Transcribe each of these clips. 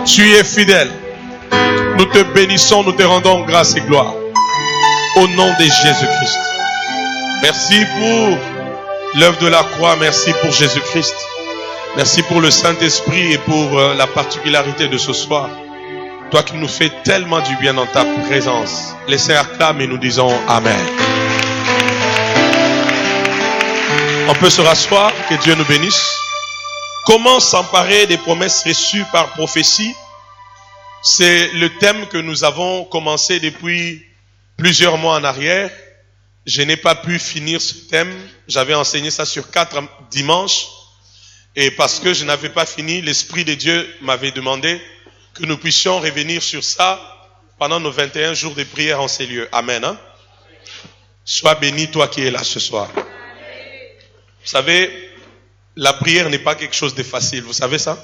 Tu es fidèle. Nous te bénissons, nous te rendons grâce et gloire. Au nom de Jésus-Christ. Merci pour l'œuvre de la croix. Merci pour Jésus-Christ. Merci pour le Saint-Esprit et pour la particularité de ce soir. Toi qui nous fais tellement du bien dans ta présence. Laissez acclamer et nous disons Amen. On peut se rasseoir, que Dieu nous bénisse. Comment s'emparer des promesses reçues par prophétie? C'est le thème que nous avons commencé depuis plusieurs mois en arrière. Je n'ai pas pu finir ce thème. J'avais enseigné ça sur 4 dimanches. Et parce que je n'avais pas fini, l'Esprit de Dieu m'avait demandé que nous puissions revenir sur ça pendant nos 21 jours de prière en ces lieux. Amen. Hein? Sois béni toi qui es là ce soir. Vous savez, la prière n'est pas quelque chose de facile. Vous savez ça?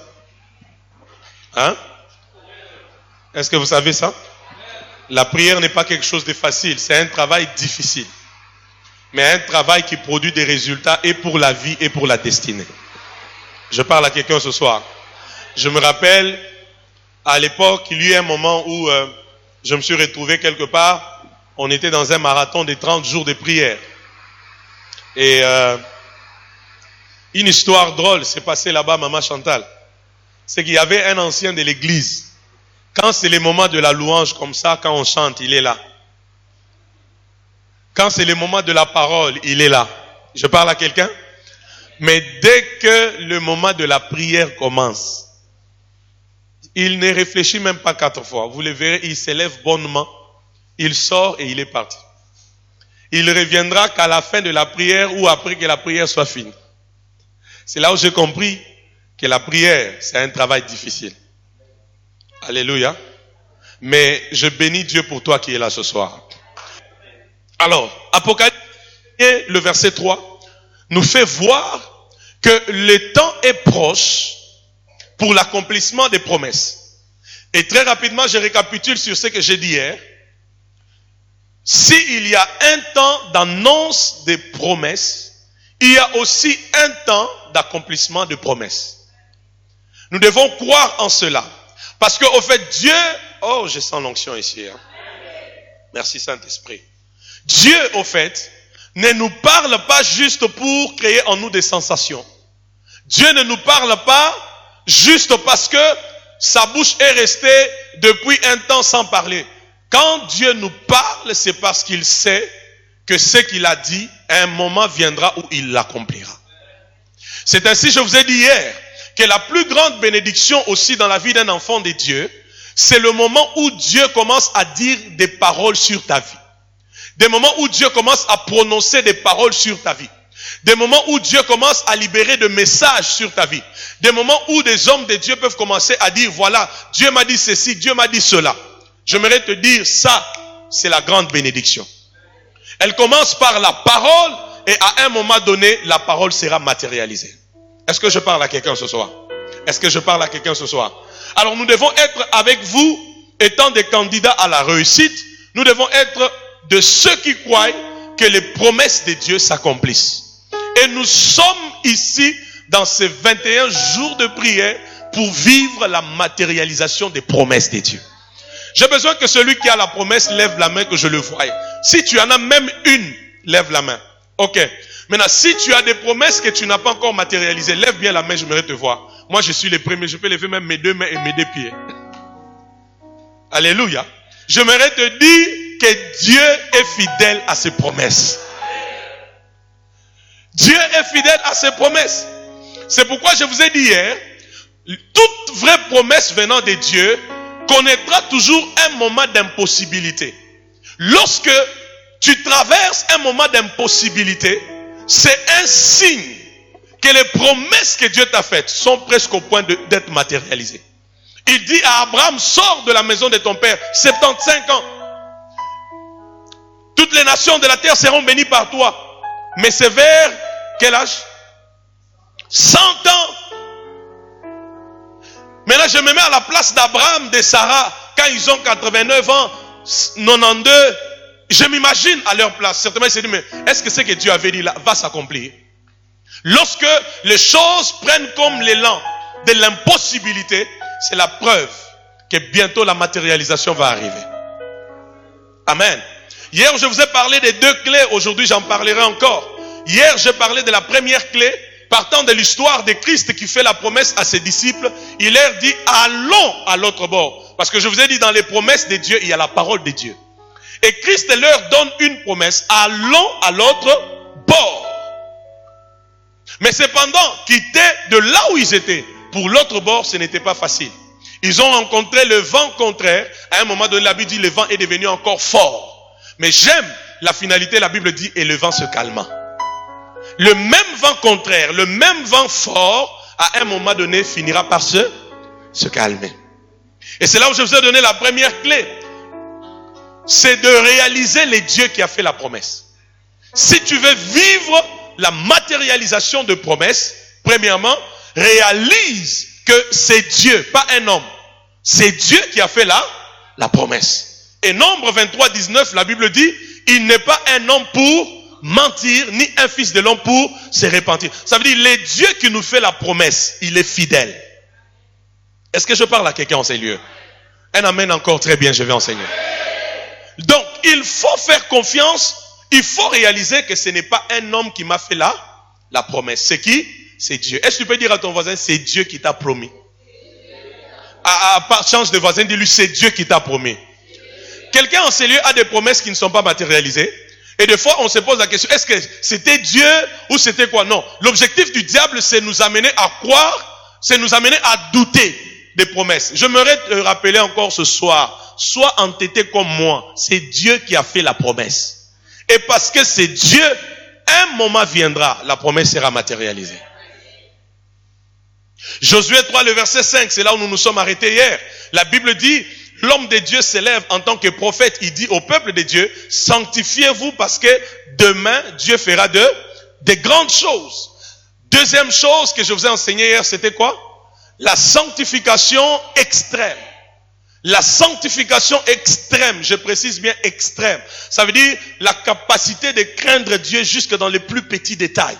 Hein? Est-ce que vous savez ça? La prière n'est pas quelque chose de facile. C'est un travail difficile. Mais un travail qui produit des résultats et pour la vie et pour la destinée. Je parle à quelqu'un ce soir. Je me rappelle, à l'époque, il y a eu un moment où je me suis retrouvé quelque part. On était dans un marathon de 30 jours de prière. Et une histoire drôle s'est passée là-bas, Maman Chantal. C'est qu'il y avait un ancien de l'église. Quand c'est les moments de la louange comme ça, quand on chante, il est là. Quand c'est les moments de la parole, il est là. Je parle à quelqu'un? Mais dès que le moment de la prière commence, il ne réfléchit même pas 4 fois. Vous le verrez, il s'élève bonnement, il sort et il est parti. Il reviendra qu'à la fin de la prière ou après que la prière soit finie. C'est là où j'ai compris que la prière, c'est un travail difficile. Alléluia. Mais je bénis Dieu pour toi qui es là ce soir. Alors, Apocalypse, le verset 3, nous fait voir que le temps est proche pour l'accomplissement des promesses. Et très rapidement, je récapitule sur ce que j'ai dit hier. S'il y a un temps d'annonce des promesses, il y a aussi un temps d'accomplissement de promesses. Nous devons croire en cela. Parce qu'au fait, Dieu... Oh, je sens l'onction ici. Hein. Merci Saint-Esprit. Dieu, au fait, ne nous parle pas juste pour créer en nous des sensations. Dieu ne nous parle pas juste parce que sa bouche est restée depuis un temps sans parler. Quand Dieu nous parle, c'est parce qu'il sait que ce qu'il a dit, un moment viendra où il l'accomplira. C'est ainsi, je vous ai dit hier, que la plus grande bénédiction aussi dans la vie d'un enfant de Dieu, c'est le moment où Dieu commence à dire des paroles sur ta vie. Des moments où Dieu commence à prononcer des paroles sur ta vie. Des moments où Dieu commence à libérer des messages sur ta vie. Des moments où des hommes de Dieu peuvent commencer à dire, voilà, Dieu m'a dit ceci, Dieu m'a dit cela. J'aimerais te dire, ça, c'est la grande bénédiction. Elle commence par la parole et à un moment donné, la parole sera matérialisée. Est-ce que je parle à quelqu'un ce soir? Est-ce que je parle à quelqu'un ce soir? Alors nous devons être avec vous, étant des candidats à la réussite, nous devons être de ceux qui croient que les promesses de Dieu s'accomplissent. Et nous sommes ici dans ces 21 jours de prière pour vivre la matérialisation des promesses de Dieu. J'ai besoin que celui qui a la promesse lève la main, que je le voie. Si tu en as même une, lève la main. Ok. Maintenant, si tu as des promesses que tu n'as pas encore matérialisées, lève bien la main, j'aimerais te voir. Moi, je suis le premier, je peux lever même mes 2 mains et mes 2 pieds. Alléluia. J'aimerais te dire que Dieu est fidèle à ses promesses. Dieu est fidèle à ses promesses. C'est pourquoi je vous ai dit hier, toute vraie promesse venant de Dieu connaîtra toujours un moment d'impossibilité. Lorsque tu traverses un moment d'impossibilité, c'est un signe que les promesses que Dieu t'a faites sont presque au point d'être matérialisées. Il dit à Abraham, sors de la maison de ton père, 75 ans. Toutes les nations de la terre seront bénies par toi. Mais c'est vers quel âge? 100 ans. Maintenant, je me mets à la place d'Abraham, de Sarah, quand ils ont 89 ans, 92. Je m'imagine à leur place. Certainement, ils se disent, mais est-ce que ce que Dieu avait dit là va s'accomplir? Lorsque les choses prennent comme l'élan de l'impossibilité, c'est la preuve que bientôt la matérialisation va arriver. Amen. Hier, je vous ai parlé des 2 clés. Aujourd'hui, j'en parlerai encore. Hier, j'ai parlé de la première clé, partant de l'histoire de Christ qui fait la promesse à ses disciples. Il leur dit, allons à l'autre bord. Parce que je vous ai dit, dans les promesses de Dieu, il y a la parole de Dieu. Et Christ leur donne une promesse, allons à l'autre bord. Mais cependant, quitter de là où ils étaient pour l'autre bord, ce n'était pas facile. Ils ont rencontré le vent contraire. À un moment donné, la Bible dit, le vent est devenu encore fort. Mais j'aime la finalité, la Bible dit, et le vent se calma. Le même vent contraire, le même vent fort, à un moment donné, finira par se calmer. Et c'est là où je vous ai donné la première clé. C'est de réaliser les dieux qui a fait la promesse. Si tu veux vivre la matérialisation de promesses, premièrement, réalise que c'est Dieu, pas un homme. C'est Dieu qui a fait la promesse. Et Nombre 23, 19, la Bible dit, il n'est pas un homme pour mentir, ni un fils de l'homme pour se repentir. Ça veut dire, le Dieu qui nous fait la promesse, il est fidèle. Est-ce que je parle à quelqu'un en ces lieux? Un amen encore, très bien, je vais enseigner. Donc, il faut faire confiance, il faut réaliser que ce n'est pas un homme qui m'a fait la promesse. C'est qui? C'est Dieu. Est-ce que tu peux dire à ton voisin, c'est Dieu qui t'a promis? Change de voisin, dis-lui, c'est Dieu qui t'a promis. Quelqu'un en ces lieux a des promesses qui ne sont pas matérialisées. Et des fois, on se pose la question, est-ce que c'était Dieu ou c'était quoi? Non. L'objectif du diable, c'est nous amener à croire, c'est nous amener à douter des promesses. J'aimerais te rappeler encore ce soir, sois entêté comme moi. C'est Dieu qui a fait la promesse. Et parce que c'est Dieu, un moment viendra, la promesse sera matérialisée. Josué 3, le verset 5, c'est là où nous nous sommes arrêtés hier. La Bible dit, l'homme de Dieu s'élève en tant que prophète. Il dit au peuple de Dieu, sanctifiez-vous parce que demain, Dieu fera de grandes choses. Deuxième chose que je vous ai enseigné hier, c'était quoi? La sanctification extrême. La sanctification extrême, je précise bien extrême. Ça veut dire la capacité de craindre Dieu jusque dans les plus petits détails.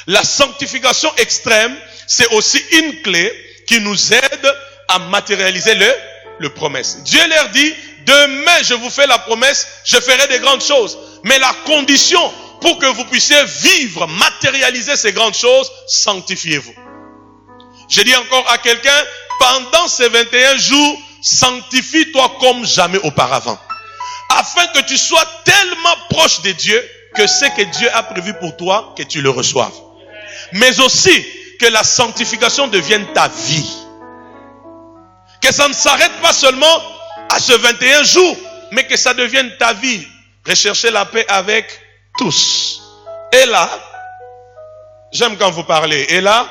La sanctification extrême, c'est aussi une clé qui nous aide à matérialiser le promesse. Dieu leur dit, demain je vous fais la promesse, je ferai de grandes choses. Mais la condition pour que vous puissiez vivre, matérialiser ces grandes choses, sanctifiez-vous. Je dis encore à quelqu'un, pendant ces 21 jours, sanctifie-toi comme jamais auparavant. Afin que tu sois tellement proche de Dieu que ce que Dieu a prévu pour toi, que tu le reçoives. Mais aussi que la sanctification devienne ta vie. Que ça ne s'arrête pas seulement à ce 21 jours, mais que ça devienne ta vie. Recherchez la paix avec tous. Et là, j'aime quand vous parlez, et là,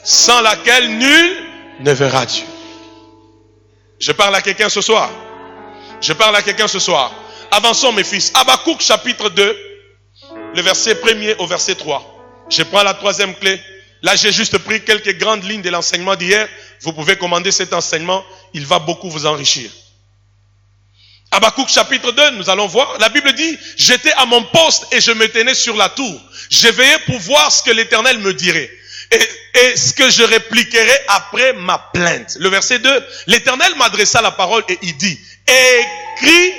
sans laquelle nul ne verra Dieu. Je parle à quelqu'un ce soir. Je parle à quelqu'un ce soir. Avançons mes fils. Habakkuk chapitre 2, le verset 1er au verset 3. Je prends la troisième clé. Là, j'ai juste pris quelques grandes lignes de l'enseignement d'hier. Vous pouvez commander cet enseignement. Il va beaucoup vous enrichir. Habakkuk chapitre 2, nous allons voir. La Bible dit, j'étais à mon poste et je me tenais sur la tour. Je veillais pour voir ce que l'Éternel me dirait. Et ce que je répliquerai après ma plainte. Le verset 2, l'Éternel m'adressa la parole et il dit, écris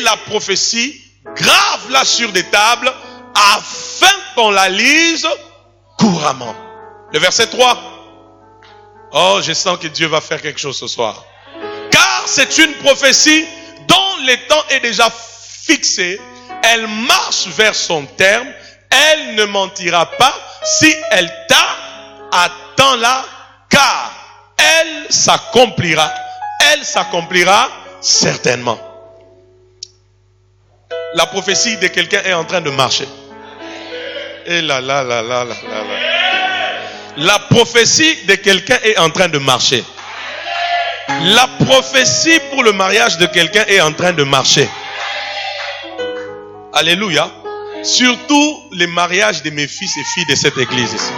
la prophétie, grave-la sur des tables, afin qu'on la lise couramment. Le verset 3. Oh, je sens que Dieu va faire quelque chose ce soir. Car c'est une prophétie dont le temps est déjà fixé. Elle marche vers son terme. Elle ne mentira pas. Si elle t'a, attends-la, car elle s'accomplira. Elle s'accomplira certainement. La prophétie de quelqu'un est en train de marcher. Et là. La prophétie de quelqu'un est en train de marcher. La prophétie pour le mariage de quelqu'un est en train de marcher. Alléluia. Surtout les mariages de mes fils et filles de cette église ici.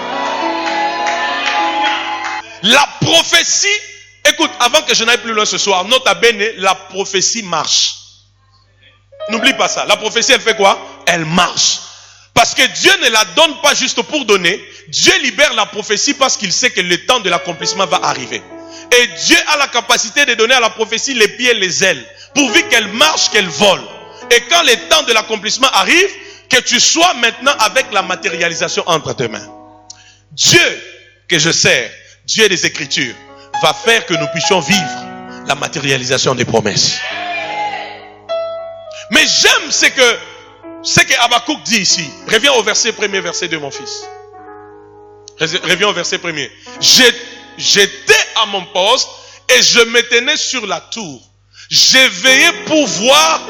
La prophétie, écoute, avant que je n'aille plus loin ce soir, nota bene, la prophétie marche. N'oublie pas ça. La prophétie, elle fait quoi? Elle marche. Parce que Dieu ne la donne pas juste pour donner. Dieu libère la prophétie parce qu'il sait que le temps de l'accomplissement va arriver. Et Dieu a la capacité de donner à la prophétie les pieds et les ailes, pourvu qu'elle marche, qu'elle vole. Et quand le temps de l'accomplissement arrive, que tu sois maintenant avec la matérialisation entre tes mains. Dieu que je sers, Dieu des Écritures, va faire que nous puissions vivre la matérialisation des promesses. Mais j'aime ce que Habakkuk dit ici. Reviens au verset 1er, verset 2, mon fils. Reviens au verset 1er. J'étais à mon poste et je me tenais sur la tour. J'ai veillé pour voir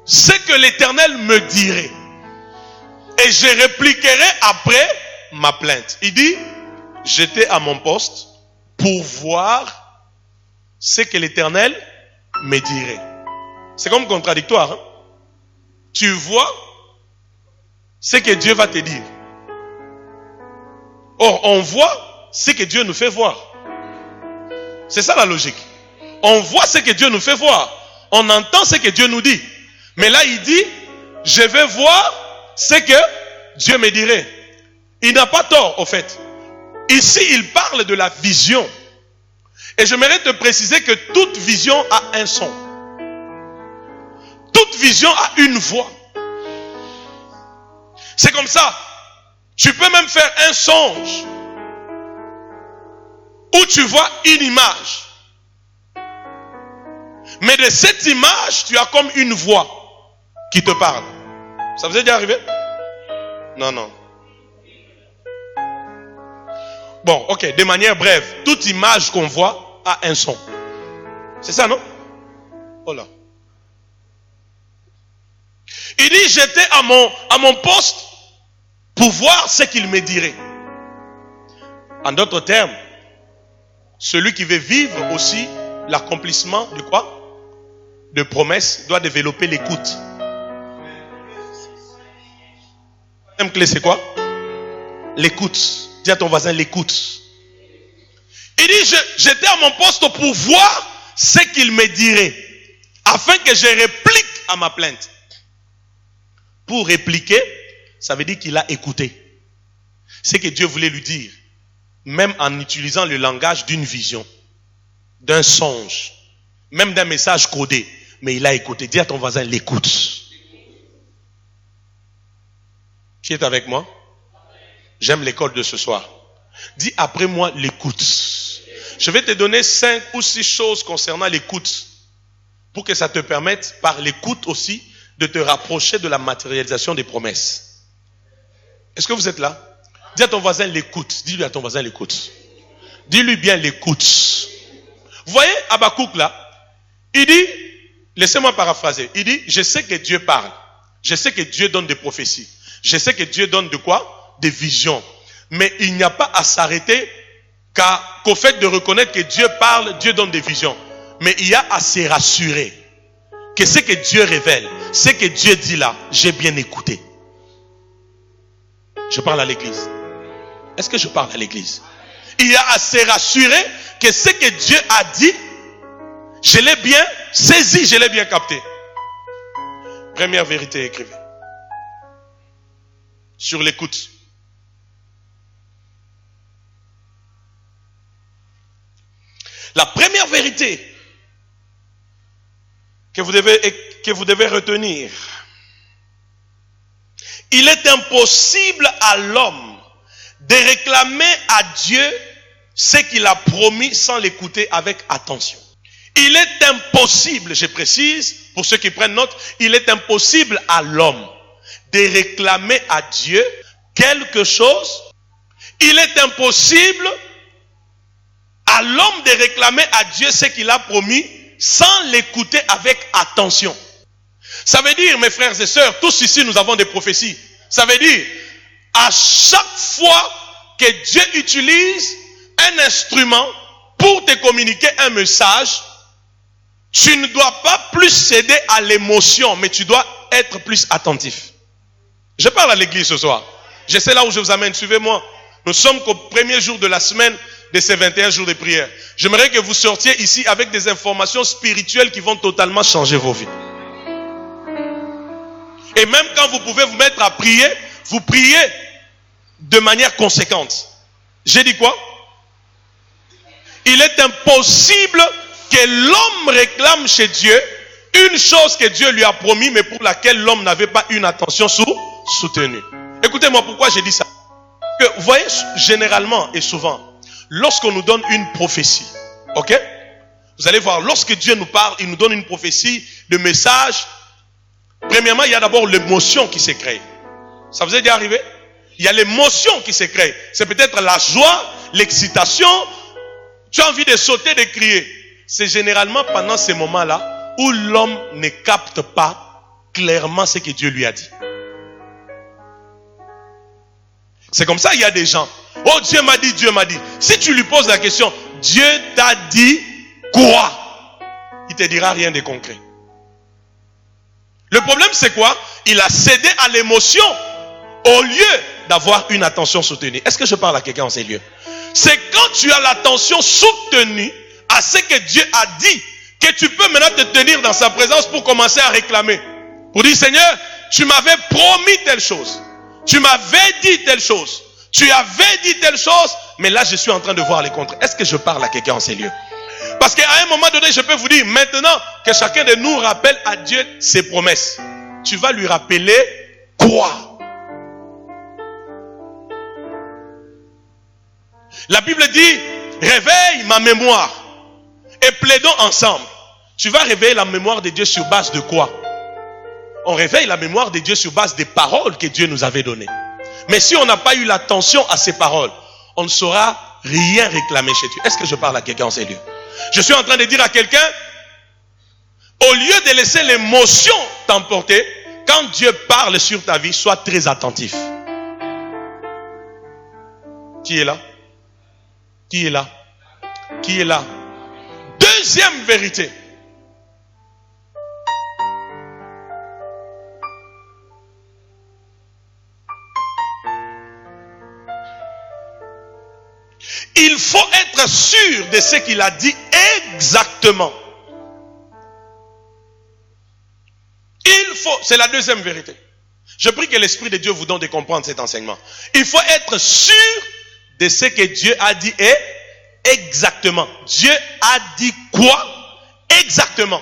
ce que l'Éternel me dirait. Et je répliquerai après ma plainte. Il dit, j'étais à mon poste pour voir ce que l'Éternel me dirait. C'est comme contradictoire. Hein? Tu vois ce que Dieu va te dire. Or, on voit ce que Dieu nous fait voir. C'est ça la logique. On voit ce que Dieu nous fait voir. On entend ce que Dieu nous dit. Mais là, il dit, je vais voir ce que Dieu me dirait. Il n'a pas tort, au fait. Ici, il parle de la vision. Et j'aimerais te préciser que toute vision a un son. Toute vision a une voix. C'est comme ça. Tu peux même faire un songe où tu vois une image. Mais de cette image, tu as comme une voix qui te parle. Ça vous est déjà arrivé? Non. Bon, ok, de manière brève, toute image qu'on voit a un son. C'est ça, non? Oh là. Il dit, j'étais à mon poste pour voir ce qu'il me dirait. En d'autres termes, celui qui veut vivre aussi l'accomplissement de quoi? De promesses doit développer l'écoute. Deuxième clé, c'est quoi? L'écoute. Dis à ton voisin l'écoute. Il dit, j'étais à mon poste pour voir ce qu'il me dirait, afin que je réplique à ma plainte. Pour répliquer, ça veut dire qu'il a écouté ce que Dieu voulait lui dire, même en utilisant le langage d'une vision, d'un songe, même d'un message codé. Mais il a écouté. Dis à ton voisin l'écoute. Qui est avec moi? J'aime l'école de ce soir. Dis après moi l'écoute. Je vais te donner 5 ou 6 choses concernant l'écoute, pour que ça te permette, par l'écoute aussi, de te rapprocher de la matérialisation des promesses. Est-ce que vous êtes là? Dis à ton voisin l'écoute. Dis-lui à ton voisin l'écoute. Dis-lui bien l'écoute. Vous voyez Habakkuk là? Il dit, laissez-moi paraphraser. Il dit, je sais que Dieu parle. Je sais que Dieu donne des prophéties. Je sais que Dieu donne de quoi? Des visions. Mais il n'y a pas à s'arrêter qu'au fait de reconnaître que Dieu parle, Dieu donne des visions. Mais il y a à se rassurer que ce que Dieu révèle, ce que Dieu dit là, j'ai bien écouté. Je parle à l'église. Est-ce que je parle à l'église? Il y a à se rassurer que ce que Dieu a dit, je l'ai bien saisi, je l'ai bien capté. Première vérité, écrivez. Sur l'écoute. La première vérité que vous devez retenir, il est impossible à l'homme de réclamer à Dieu ce qu'il a promis sans l'écouter avec attention. Il est impossible, je précise, pour ceux qui prennent note, il est impossible à l'homme de réclamer à Dieu quelque chose. Il est impossible à l'homme de réclamer à Dieu ce qu'il a promis sans l'écouter avec attention. Ça veut dire, mes frères et sœurs, tous ici nous avons des prophéties. Ça veut dire, à chaque fois que Dieu utilise un instrument pour te communiquer un message, tu ne dois pas plus céder à l'émotion, mais tu dois être plus attentif. Je parle à l'église ce soir. Je sais là où je vous amène, suivez-moi. Nous sommes qu'au premier jour de la semaine de ces 21 jours de prière. J'aimerais que vous sortiez ici avec des informations spirituelles qui vont totalement changer vos vies. Et même quand vous pouvez vous mettre à prier, vous priez de manière conséquente. J'ai dit quoi? Il est impossible que l'homme réclame chez Dieu une chose que Dieu lui a promis, mais pour laquelle l'homme n'avait pas une attention soutenue. Écoutez-moi, pourquoi j'ai dit ça? Que, vous voyez, généralement et souvent, lorsqu'on nous donne une prophétie, ok? Vous allez voir, lorsque Dieu nous parle, il nous donne une prophétie, le message. Premièrement, il y a d'abord l'émotion qui s'est créée. Ça vous est déjà arrivé? Il y a l'émotion qui s'est créée. C'est peut-être la joie, l'excitation. Tu as envie de sauter, de crier. C'est généralement pendant ces moments-là où l'homme ne capte pas clairement ce que Dieu lui a dit. C'est comme ça, il y a des gens. Oh, Dieu m'a dit, Dieu m'a dit. Si tu lui poses la question, Dieu t'a dit quoi? Il te dira rien de concret. Le problème, c'est quoi? Il a cédé à l'émotion au lieu d'avoir une attention soutenue. Est-ce que je parle à quelqu'un en ces lieux? C'est quand tu as l'attention soutenue à ce que Dieu a dit que tu peux maintenant te tenir dans sa présence pour commencer à réclamer. Pour dire, Seigneur, tu m'avais promis telle chose. Tu m'avais dit telle chose. Tu avais dit telle chose. Mais là, je suis en train de voir les contraires. Est-ce que je parle à quelqu'un en ces lieux? Parce qu'à un moment donné, je peux vous dire, maintenant que chacun de nous rappelle à Dieu ses promesses, tu vas lui rappeler quoi? La Bible dit, réveille ma mémoire et plaidons ensemble. Tu vas réveiller la mémoire de Dieu sur base de quoi? On réveille la mémoire de Dieu sur base des paroles que Dieu nous avait données. Mais si on n'a pas eu l'attention à ces paroles, on ne saura rien réclamer chez Dieu. Est-ce que je parle à quelqu'un en ces lieux? Je suis en train de dire à quelqu'un, au lieu de laisser l'émotion t'emporter, quand Dieu parle sur ta vie, sois très attentif. Qui est là? Qui est là? Qui est là? Deuxième vérité. Il faut être sûr de ce qu'il a dit exactement. Il faut, c'est la deuxième vérité. Je prie que l'Esprit de Dieu vous donne de comprendre cet enseignement. Il faut être sûr de ce que Dieu a dit exactement. Dieu a dit quoi exactement?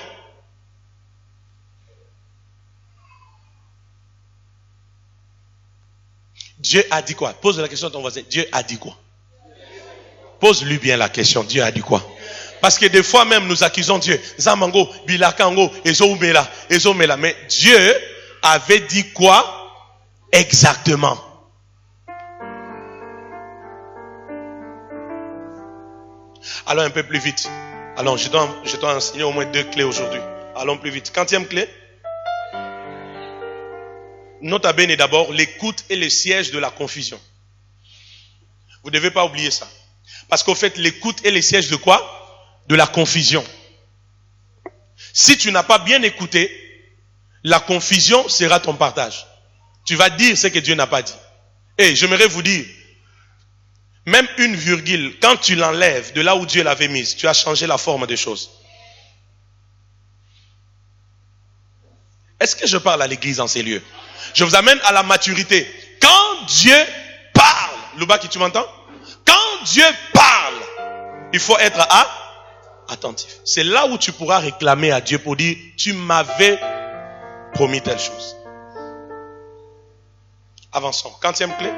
Dieu a dit quoi? Pose la question à ton voisin. Dieu a dit quoi? Pose-lui bien la question. Dieu a dit quoi? Parce que des fois même nous accusons Dieu. Zamango, Bilakango, Ezomela, Ezomela. Mais Dieu avait dit quoi exactement? Allons un peu plus vite. Allons, je dois enseigner au moins 2 clés aujourd'hui. Allons plus vite. 40e clé. Nota bene d'abord, l'écoute est le siège de la confusion. Vous ne devez pas oublier ça. Parce qu'au fait, l'écoute est le siège de quoi? De la confusion. Si tu n'as pas bien écouté, la confusion sera ton partage. Tu vas dire ce que Dieu n'a pas dit. Et j'aimerais vous dire, même une virgule, quand tu l'enlèves de là où Dieu l'avait mise, tu as changé la forme des choses. Est-ce que je parle à l'église en ces lieux? Je vous amène à la maturité. Quand Dieu parle, Loubaki, tu m'entends? Quand Dieu parle, il faut être attentif. C'est là où tu pourras réclamer à Dieu pour dire, tu m'avais promis telle chose. Avançons. 40e clé.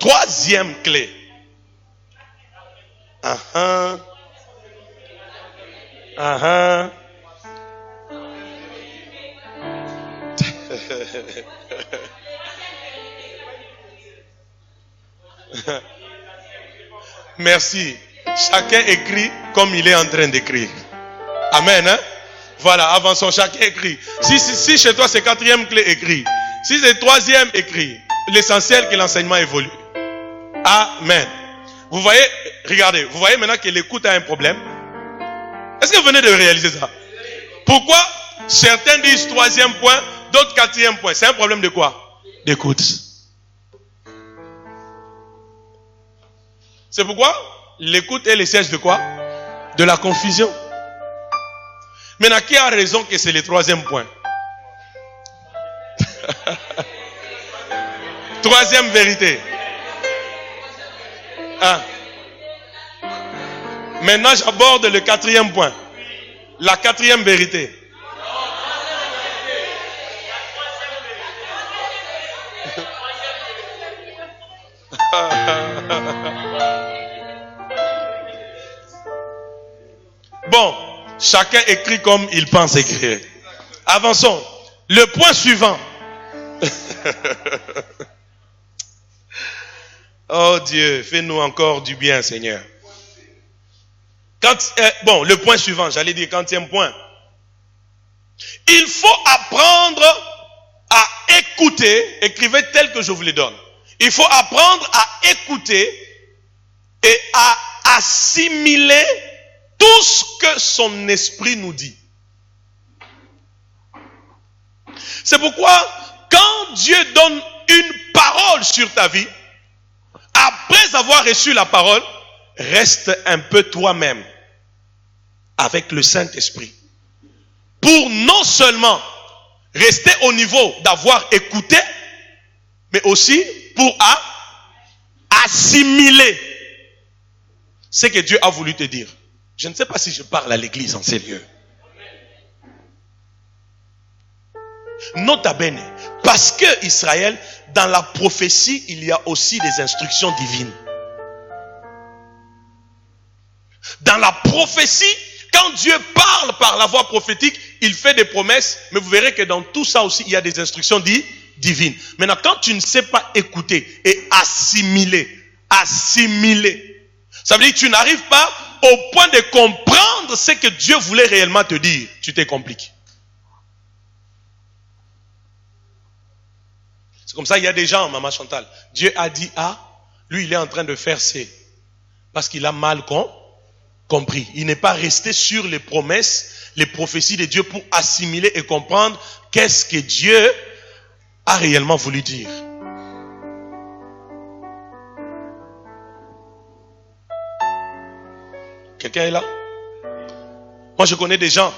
3e clé. Merci. Chacun écrit comme il est en train d'écrire. Amen. Hein? Voilà, avançons. Chacun écrit. Si chez toi c'est 4e clé, écrit. Si c'est 3e, écrit. L'essentiel que l'enseignement évolue. Amen. Vous voyez, regardez, vous voyez maintenant que l'écoute a un problème. Est-ce que vous venez de réaliser ça? Pourquoi certains disent 3e point, d'autres 4e point? C'est un problème de quoi? D'écoute. C'est pourquoi l'écoute est le siège de quoi? De la confusion. Maintenant, qui a raison que c'est le 3e point? 3e Troisième vérité. Ah. Maintenant, j'aborde le quatrième point. La quatrième vérité. Bon, chacun écrit comme il pense écrire. Avançons. Le point suivant. Oh Dieu, fais-nous encore du bien, Seigneur. Bon, le point suivant, j'allais dire 40e point. Il faut apprendre à écouter. Écrivez tel que je vous le donne. Il faut apprendre à écouter et à assimiler tout ce que son esprit nous dit. C'est pourquoi, quand Dieu donne une parole sur ta vie, après avoir reçu la parole, reste un peu toi-même avec le Saint-Esprit. Pour non seulement rester au niveau d'avoir écouté, mais aussi pour assimiler ce que Dieu a voulu te dire. Je ne sais pas si je parle à l'église en ces lieux. Nota bene, parce que Israël, dans la prophétie, il y a aussi des instructions divines. Dans la prophétie, quand Dieu parle par la voix prophétique, il fait des promesses, mais vous verrez que dans tout ça aussi, il y a des instructions divines. Maintenant, quand tu ne sais pas écouter et assimiler, ça veut dire que tu n'arrives pas au point de comprendre ce que Dieu voulait réellement te dire. Tu te compliques. C'est comme ça, il y a des gens, Maman Chantal, Dieu a dit A, lui il est en train de faire C. Parce qu'il a mal compris. Il n'est pas resté sur les promesses, les prophéties de Dieu pour assimiler et comprendre qu'est-ce que Dieu a réellement voulu dire. Quelqu'un est là? Moi je connais des gens.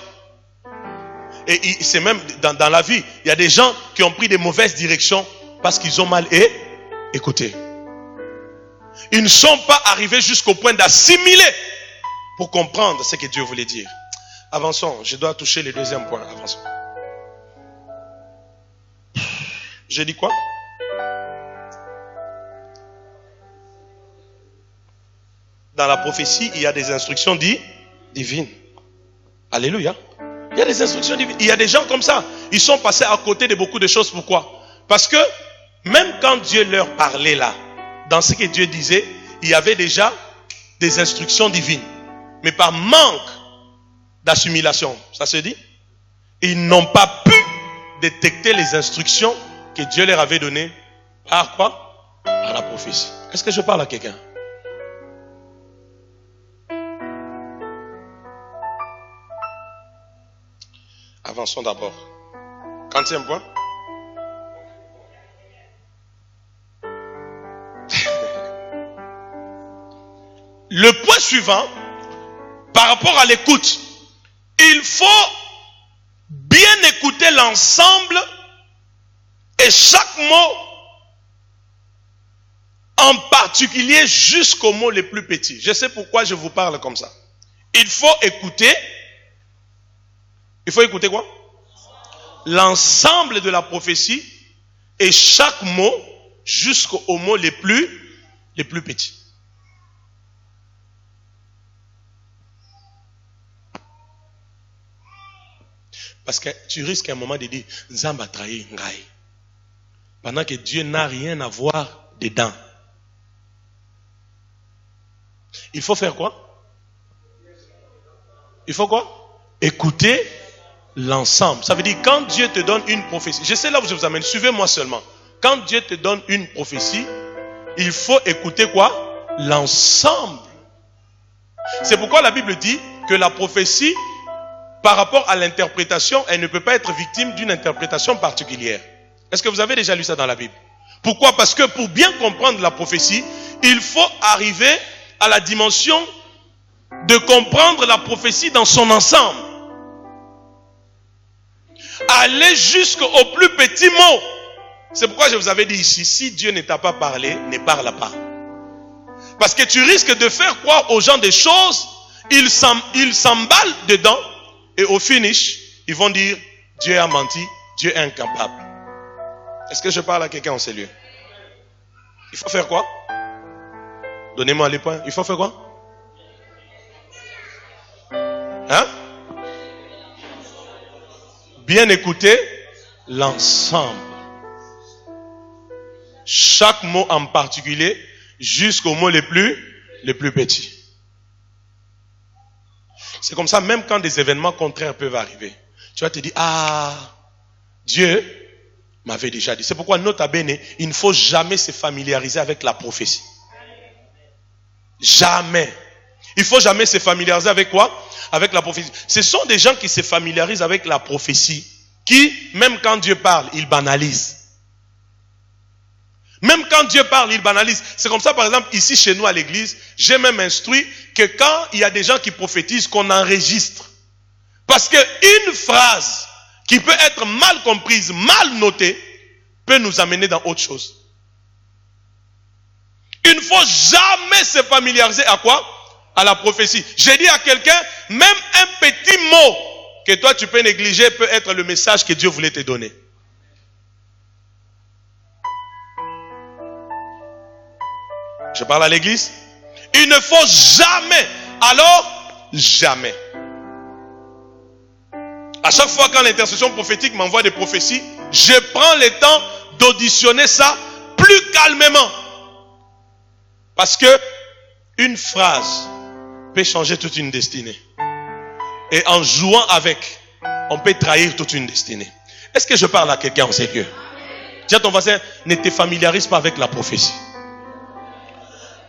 Et c'est même dans la vie, il y a des gens qui ont pris des mauvaises directions parce qu'ils ont mal écouté. Ils ne sont pas arrivés jusqu'au point d'assimiler pour comprendre ce que Dieu voulait dire. Avançons, je dois toucher le deuxième point. Avançons. J'ai dit quoi? Dans la prophétie, il y a des instructions divines. Alléluia. Il y a des instructions divines. Il y a des gens comme ça. Ils sont passés à côté de beaucoup de choses. Pourquoi? Parce que même quand Dieu leur parlait là, dans ce que Dieu disait, il y avait déjà des instructions divines. Mais par manque d'assimilation, ça se dit, ils n'ont pas pu détecter les instructions que Dieu leur avait données. Par quoi? Par la prophétie. Est-ce que je parle à quelqu'un? Avançons d'abord. 40e point. Le point suivant, par rapport à l'écoute, il faut bien écouter l'ensemble et chaque mot, en particulier jusqu'au mot le plus petit. Je sais pourquoi je vous parle comme ça. Il faut écouter. Il faut écouter quoi? L'ensemble de la prophétie et chaque mot jusqu'au mot les plus petits. Parce que tu risques à un moment de dire Nzamba trahi ngai. Pendant que Dieu n'a rien à voir dedans. Il faut faire quoi? Il faut quoi? Écouter l'ensemble. Ça veut dire quand Dieu te donne une prophétie. Je sais là où je vous amène. Suivez-moi seulement. Quand Dieu te donne une prophétie, il faut écouter quoi? L'ensemble. C'est pourquoi la Bible dit que la prophétie, par rapport à l'interprétation, elle ne peut pas être victime d'une interprétation particulière. Est-ce que vous avez déjà lu ça dans la Bible? Pourquoi? Parce que pour bien comprendre la prophétie, il faut arriver à la dimension de comprendre la prophétie dans son ensemble. Aller jusqu'au plus petit mot. C'est pourquoi je vous avais dit ici, si Dieu ne t'a pas parlé, ne parle pas. Parce que tu risques de faire croire aux gens des choses, ils s'emballent dedans, et au finish, ils vont dire, Dieu a menti, Dieu est incapable. Est-ce que je parle à quelqu'un en ces lieux? Il faut faire quoi? Donnez-moi les points. Il faut faire quoi? Hein? Bien écouter l'ensemble. Chaque mot en particulier, jusqu'au mot les plus petits. C'est comme ça, même quand des événements contraires peuvent arriver, tu vas te dire, ah, Dieu m'avait déjà dit. C'est pourquoi, nota bene, il ne faut jamais se familiariser avec la prophétie. Jamais. Il ne faut jamais se familiariser avec quoi? Avec la prophétie. Ce sont des gens qui se familiarisent avec la prophétie, qui, même quand Dieu parle, ils banalisent. Même quand Dieu parle, il banalise. C'est comme ça, par exemple, ici chez nous à l'église, j'ai même instruit que quand il y a des gens qui prophétisent, qu'on enregistre. Parce qu'une phrase qui peut être mal comprise, mal notée, peut nous amener dans autre chose. Il ne faut jamais se familiariser à quoi? À la prophétie. J'ai dit à quelqu'un, même un petit mot que toi tu peux négliger peut être le message que Dieu voulait te donner. Je parle à l'église. Il ne faut jamais, alors jamais. À chaque fois quand l'intercession prophétique m'envoie des prophéties, je prends le temps d'auditionner ça plus calmement. Parce que une phrase peut changer toute une destinée. Et en jouant avec, on peut trahir toute une destinée. Est-ce que je parle à quelqu'un en ces lieux? Dis à ton voisin, ne te familiarise pas avec la prophétie.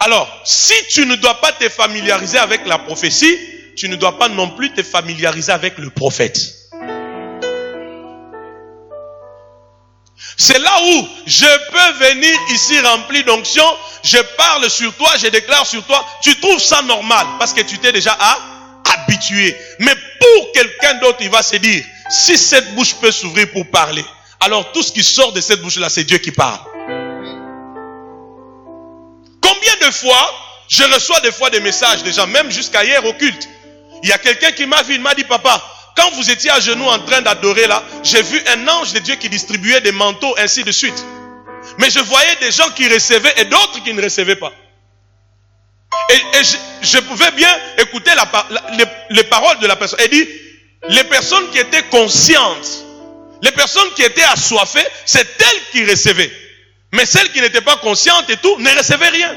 Alors, si tu ne dois pas te familiariser avec la prophétie, tu ne dois pas non plus te familiariser avec le prophète. C'est là où je peux venir ici rempli d'onction, je parle sur toi, je déclare sur toi, tu trouves ça normal parce que tu t'es déjà habitué. Mais pour quelqu'un d'autre, il va se dire, si cette bouche peut s'ouvrir pour parler, alors tout ce qui sort de cette bouche-là, c'est Dieu qui parle. Combien de fois, je reçois des fois des messages des gens, même jusqu'à hier au culte. Il y a quelqu'un qui m'a vu, il m'a dit, papa, quand vous étiez à genoux en train d'adorer là, j'ai vu un ange de Dieu qui distribuait des manteaux, ainsi de suite. Mais je voyais des gens qui recevaient et d'autres qui ne recevaient pas. Et je pouvais bien écouter les paroles de la personne. Elle dit, les personnes qui étaient conscientes, les personnes qui étaient assoiffées, c'est elles qui recevaient. Mais celles qui n'étaient pas conscientes et tout, ne recevaient rien.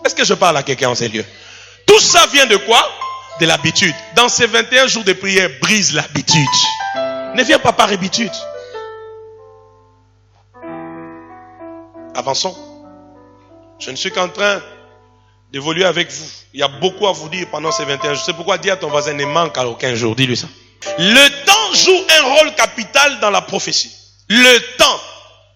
Est-ce que je parle à quelqu'un en ces lieux? Tout ça vient de quoi? De l'habitude. Dans ces 21 jours de prière, brise l'habitude. Ne viens pas par habitude. Avançons. Je ne suis qu'en train d'évoluer avec vous. Il y a beaucoup à vous dire pendant ces 21 jours. C'est pourquoi dis à ton voisin, ne manque à aucun jour. Dis-lui ça. Le temps joue un rôle capital dans la prophétie. Le temps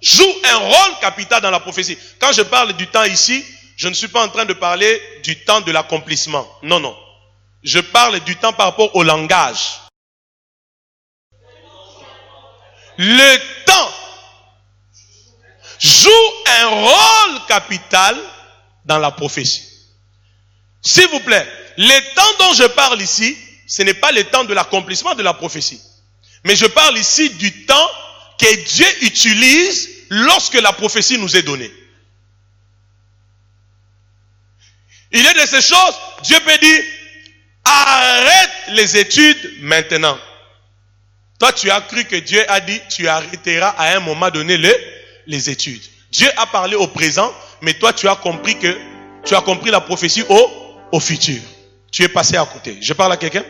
joue un rôle capital dans la prophétie. Quand je parle du temps ici, je ne suis pas en train de parler du temps de l'accomplissement. Non, non. Je parle du temps par rapport au langage. Le temps joue un rôle capital dans la prophétie. S'il vous plaît, le temps dont je parle ici, ce n'est pas le temps de l'accomplissement de la prophétie. Mais je parle ici du temps que Dieu utilise lorsque la prophétie nous est donnée. Il est de ces choses, Dieu peut dire, arrête les études maintenant. Toi, tu as cru que Dieu a dit, tu arrêteras à un moment donné les études. Dieu a parlé au présent, mais toi, tu as compris la prophétie au futur. Tu es passé à côté. Je parle à quelqu'un?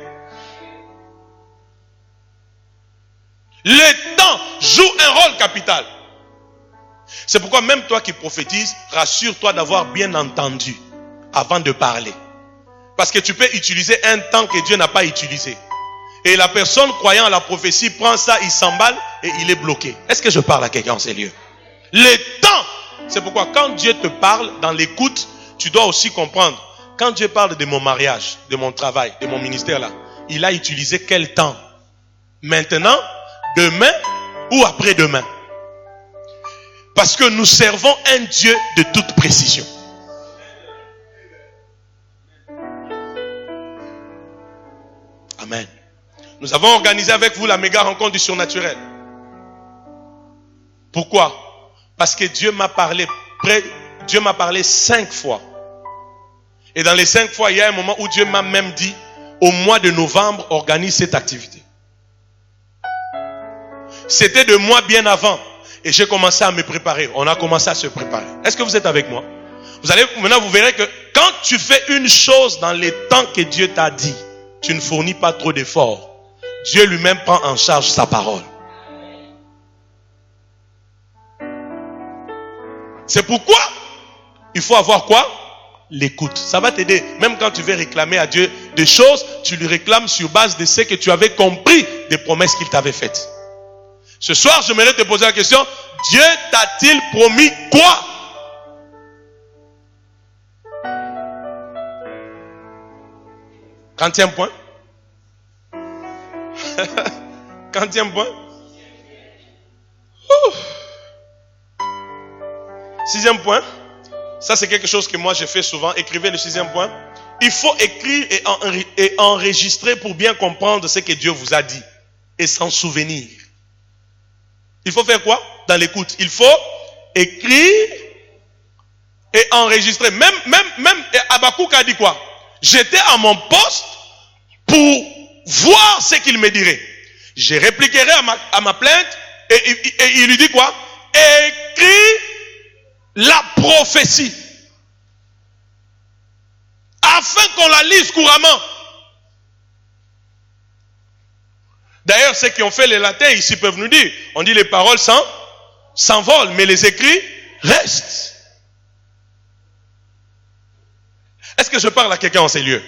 Le temps joue un rôle capital. C'est pourquoi même toi qui prophétises, rassure-toi d'avoir bien entendu avant de parler. Parce que tu peux utiliser un temps que Dieu n'a pas utilisé. Et la personne croyant à la prophétie prend ça, il s'emballe et il est bloqué. Est-ce que je parle à quelqu'un en ces lieux? Le temps, c'est pourquoi quand Dieu te parle dans l'écoute, tu dois aussi comprendre. Quand Dieu parle de mon mariage, de mon travail, de mon ministère là, il a utilisé quel temps? Maintenant, demain ou après-demain. Parce que nous servons un Dieu de toute précision. Amen. Nous avons organisé avec vous la méga rencontre du surnaturel. Pourquoi? Parce que Dieu m'a parlé 5 fois. Et dans les 5 fois, il y a un moment où Dieu m'a même dit, au mois de novembre, organise cette activité. C'était de mois bien avant. Et j'ai commencé à me préparer. On a commencé à se préparer. Est-ce que vous êtes avec moi? Maintenant, vous verrez que quand tu fais une chose dans les temps que Dieu t'a dit, tu ne fournis pas trop d'efforts. Dieu lui-même prend en charge sa parole. C'est pourquoi il faut avoir quoi? L'écoute. Ça va t'aider. Même quand tu veux réclamer à Dieu des choses, tu lui réclames sur base de ce que tu avais compris des promesses qu'il t'avait faites. Ce soir, j'aimerais te poser la question, Dieu t'a-t-il promis quoi? Quantième point? Quantième point? Sixième point. Ça, c'est quelque chose que moi, je fais souvent. Écrivez le 6e point. Il faut écrire et enregistrer pour bien comprendre ce que Dieu vous a dit et s'en souvenir. Il faut faire quoi? Dans l'écoute. Il faut écrire et enregistrer. Même Habakkuk a dit quoi? J'étais à mon poste pour voir ce qu'il me dirait. Je répliquerai à ma plainte et il lui dit quoi? Écris la prophétie afin qu'on la lise couramment. D'ailleurs, ceux qui ont fait le latin ici peuvent nous dire, on dit les paroles s'envolent, mais les écrits restent. Est-ce que je parle à quelqu'un en ces lieux?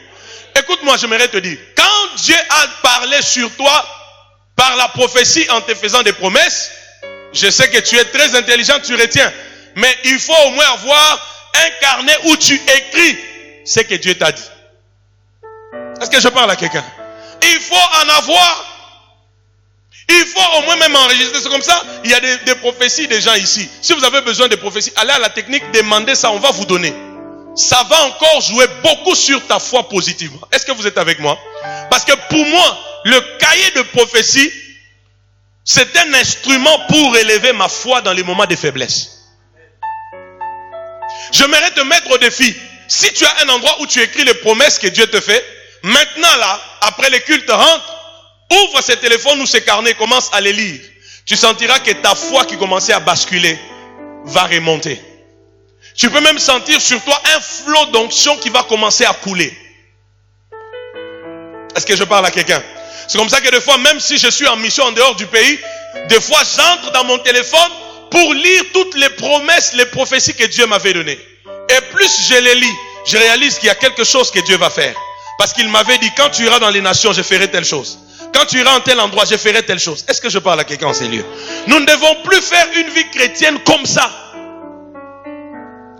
Écoute-moi, j'aimerais te dire, quand Dieu a parlé sur toi par la prophétie en te faisant des promesses, je sais que tu es très intelligent, tu retiens, mais il faut au moins avoir un carnet où tu écris ce que Dieu t'a dit. Est-ce que je parle à quelqu'un? Il faut en avoir. Il faut au moins même enregistrer. C'est comme ça, il y a des prophéties des gens ici. Si vous avez besoin de prophéties, allez à la technique, demandez ça, on va vous donner. Ça va encore jouer beaucoup sur ta foi positivement. Est-ce que vous êtes avec moi? Parce que pour moi, le cahier de prophétie, c'est un instrument pour élever ma foi dans les moments de faiblesse. J'aimerais te mettre au défi. Si tu as un endroit où tu écris les promesses que Dieu te fait, maintenant là, après le culte rentre, ouvre ce téléphone ou ce carnet, commence à les lire. Tu sentiras que ta foi qui commençait à basculer va remonter. Tu peux même sentir sur toi un flot d'onction qui va commencer à couler. Est-ce que je parle à quelqu'un? C'est comme ça que des fois, même si je suis en mission en dehors du pays, des fois j'entre dans mon téléphone pour lire toutes les promesses, les prophéties que Dieu m'avait données. Et plus je les lis, je réalise qu'il y a quelque chose que Dieu va faire. Parce qu'il m'avait dit, quand tu iras dans les nations, je ferai telle chose. Quand tu iras en tel endroit, je ferai telle chose. Est-ce que je parle à quelqu'un en ces lieux? Nous ne devons plus faire une vie chrétienne comme ça.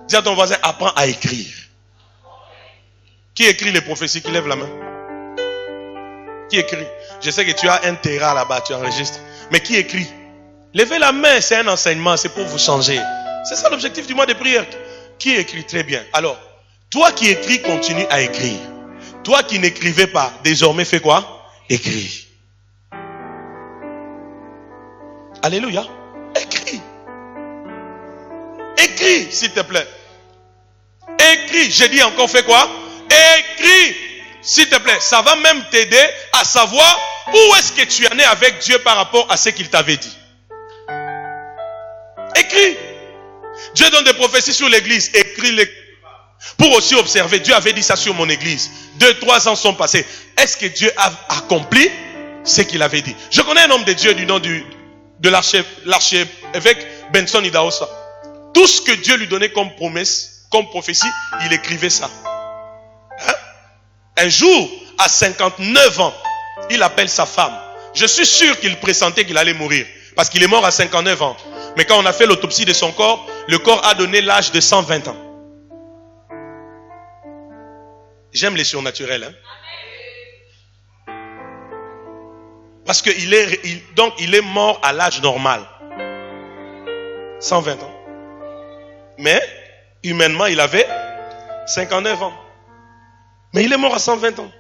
Dis à ton voisin, apprends à écrire. Qui écrit les prophéties? Qui lève la main? Qui écrit? Je sais que tu as un terrain là-bas, tu enregistres. Mais qui écrit? Levez la main, c'est un enseignement, c'est pour vous changer. C'est ça l'objectif du mois de prière. Qui écrit? Très bien. Alors, toi qui écris, continue à écrire. Toi qui n'écrivais pas, désormais fais quoi? Écris. Alléluia. Écris. Écris, s'il te plaît. Écris. J'ai dit encore, fais quoi? Écris, s'il te plaît. Ça va même t'aider à savoir où est-ce que tu en es avec Dieu par rapport à ce qu'il t'avait dit. Écris. Dieu donne des prophéties sur l'église. Écris-les. Pour aussi observer, Dieu avait dit ça sur mon église. 2-3 ans sont passés. Est-ce que Dieu a accompli ce qu'il avait dit? Je connais un homme de Dieu du nom de l'archevêque Benson Idahosa. Tout ce que Dieu lui donnait comme promesse, comme prophétie, il écrivait ça. Hein? Un jour, à 59 ans, il appelle sa femme. Je suis sûr qu'il pressentait qu'il allait mourir. Parce qu'il est mort à 59 ans. Mais quand on a fait l'autopsie de son corps, le corps a donné l'âge de 120 ans. J'aime les surnaturels. Hein? Parce qu'il est mort à l'âge normal. 120 ans. Mais, humainement, il avait 59 ans. Mais il est mort à 120 ans.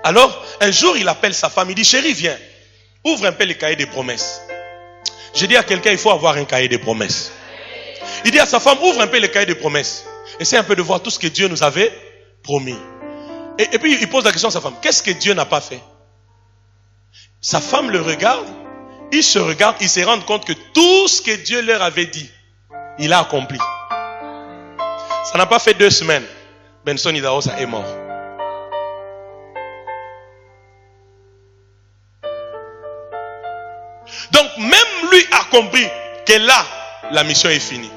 Alors, un jour, il appelle sa femme. Il dit, chérie, viens. Ouvre un peu le cahier des promesses. J'ai dit à quelqu'un, il faut avoir un cahier des promesses. Il dit à sa femme, ouvre un peu le cahier des promesses. Essaye un peu de voir tout ce que Dieu nous avait promis. Et puis, il pose la question à sa femme, qu'est-ce que Dieu n'a pas fait? Sa femme le regarde. Il se regarde, il se rend compte que tout ce que Dieu leur avait dit, il a accompli. Ça n'a pas fait 2 semaines. Benson Idahosa est mort. Donc même lui a compris que là, la mission est finie.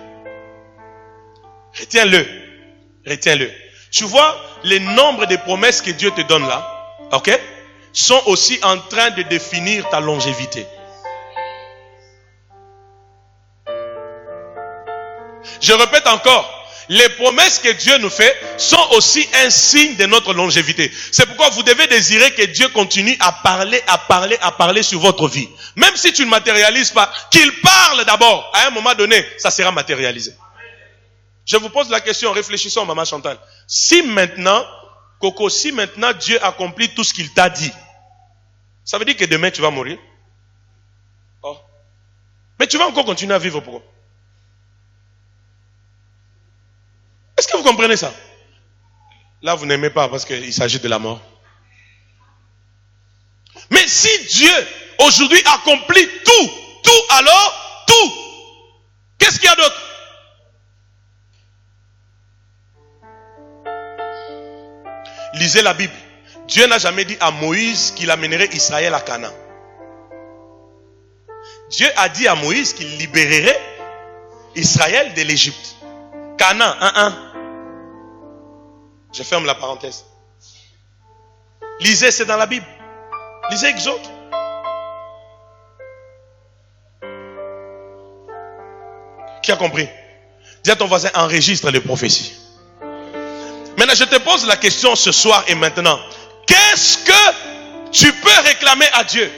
Retiens-le. Retiens-le. Tu vois, les nombres de promesses que Dieu te donne là, ok, sont aussi en train de définir ta longévité. Je répète encore, les promesses que Dieu nous fait sont aussi un signe de notre longévité. C'est pourquoi vous devez désirer que Dieu continue à parler sur votre vie. Même si tu ne matérialises pas, qu'il parle d'abord. À un moment donné, ça sera matérialisé. Je vous pose la question, réfléchissons, maman Chantal. Si maintenant, Coco, si maintenant Dieu accomplit tout ce qu'il t'a dit, ça veut dire que demain tu vas mourir? Oh. Mais tu vas encore continuer à vivre pourquoi? Est-ce que vous comprenez ça? Là, vous n'aimez pas parce qu'il s'agit de la mort. Mais si Dieu, aujourd'hui, accomplit tout, alors, tout, qu'est-ce qu'il y a d'autre? Lisez la Bible. Dieu n'a jamais dit à Moïse qu'il amènerait Israël à Canaan. Dieu a dit à Moïse qu'il libérerait Israël de l'Égypte. Canaan, 1-1. Je ferme la parenthèse. Lisez, c'est dans la Bible. Lisez Exode. Qui a compris? Dis à ton voisin, enregistre les prophéties. Maintenant, je te pose la question ce soir et maintenant. Qu'est-ce que tu peux réclamer à Dieu?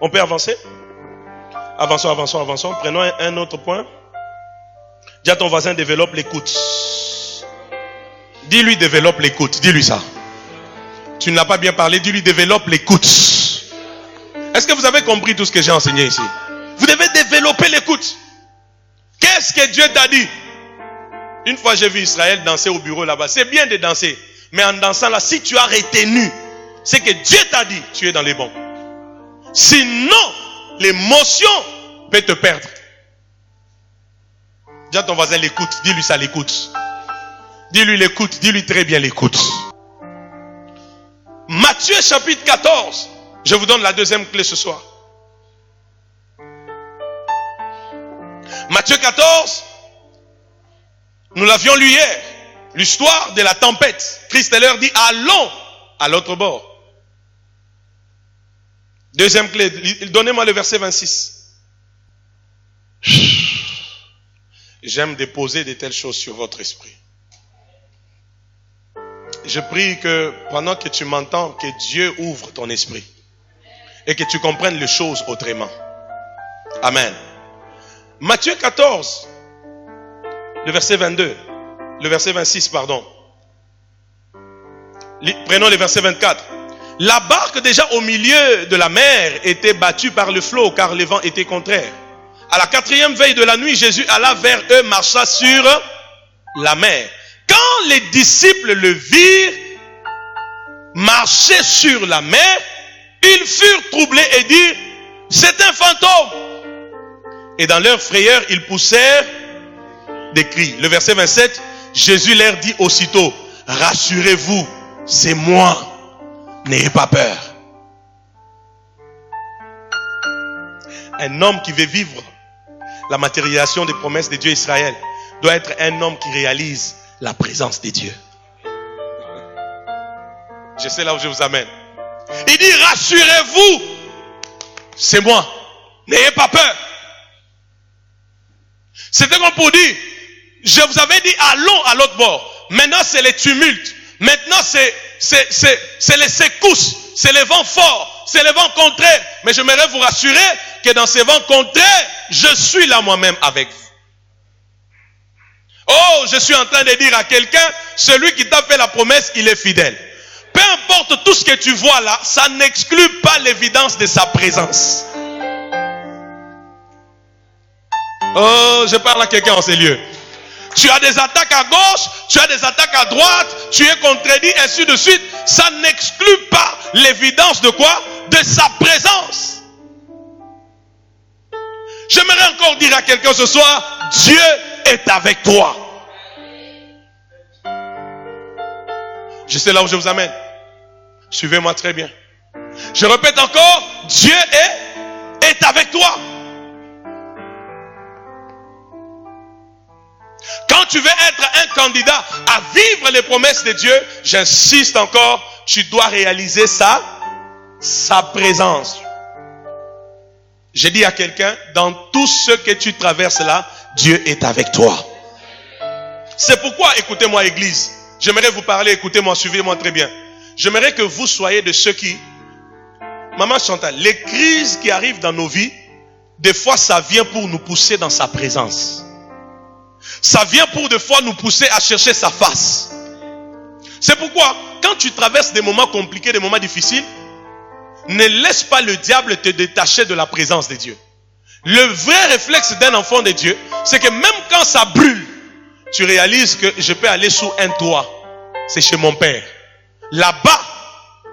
On peut avancer? Avançons. Prenons un autre point. Dis à ton voisin, développe l'écoute. Dis-lui, développe l'écoute. Dis-lui ça. Tu ne l'as pas bien parlé, dis-lui, développe l'écoute. Est-ce que vous avez compris tout ce que j'ai enseigné ici? Vous devez développer l'écoute. Qu'est-ce que Dieu t'a dit? Une fois, j'ai vu Israël danser au bureau là-bas. C'est bien de danser. Mais en dansant là, si tu as retenu ce que Dieu t'a dit, tu es dans les bons. Sinon, l'émotion peut te perdre. Dis à ton voisin l'écoute. Dis-lui ça, l'écoute. Dis-lui l'écoute. Dis-lui très bien l'écoute. Matthieu chapitre 14. Je vous donne la deuxième clé ce soir. Matthieu 14. Nous l'avions lu hier. L'histoire de la tempête. Christ leur dit, allons à l'autre bord. Deuxième clé. Donnez-moi le verset 26. J'aime déposer de telles choses sur votre esprit. Je prie que pendant que tu m'entends, que Dieu ouvre ton esprit. Et que tu comprennes les choses autrement. Amen. Matthieu 14. Le verset 22. Le verset 26, pardon. Prenons le verset 24. La barque déjà au milieu de la mer était battue par le flot car le vent était contraire. À la 4e veille de la nuit, Jésus alla vers eux, marcha sur la mer. Quand les disciples le virent marcher sur la mer, ils furent troublés et dirent, c'est un fantôme. Et dans leur frayeur, ils poussèrent des cris. Le verset 27, Jésus leur dit aussitôt, rassurez-vous, c'est moi, n'ayez pas peur. Un homme qui veut vivre la matérialisation des promesses de Dieu Israël doit être un homme qui réalise la présence de Dieu. Je sais là où je vous amène. Il dit, rassurez-vous, c'est moi, n'ayez pas peur. C'était comme pour dire, je vous avais dit, allons à l'autre bord. Maintenant, c'est les tumultes. Maintenant, c'est les secousses. c'est les vents forts, c'est les vents contraires. Mais j'aimerais vous rassurer que dans ces vents contraires, je suis là moi-même avec vous. Oh, je suis en train de dire à quelqu'un, celui qui t'a fait la promesse, il est fidèle. Peu importe tout ce que tu vois là, ça n'exclut pas l'évidence de sa présence. Oh, je parle à quelqu'un en ces lieux. Tu as des attaques à gauche, tu as des attaques à droite, tu es contredit, ainsi de suite. Ça n'exclut pas l'évidence de quoi? De sa présence. J'aimerais encore dire à quelqu'un ce soir, Dieu est avec toi. Je sais là où je vous amène. Suivez-moi très bien. Je répète encore, Dieu est avec toi. Quand tu veux être un candidat à vivre les promesses de Dieu, j'insiste encore, tu dois réaliser sa présence. J'ai dit à quelqu'un, dans tout ce que tu traverses là, Dieu est avec toi. C'est pourquoi, écoutez-moi Église, j'aimerais vous parler, écoutez-moi, suivez-moi très bien. J'aimerais que vous soyez de ceux qui... Maman Chantal, les crises qui arrivent dans nos vies, des fois ça vient pour nous pousser dans sa présence. Ça vient pour des fois nous pousser à chercher sa face. C'est pourquoi, quand tu traverses des moments compliqués, des moments difficiles, ne laisse pas le diable te détacher de la présence de Dieu. Le vrai réflexe d'un enfant de Dieu, c'est que même quand ça brûle, tu réalises que je peux aller sous un toit. C'est chez mon père. Là-bas,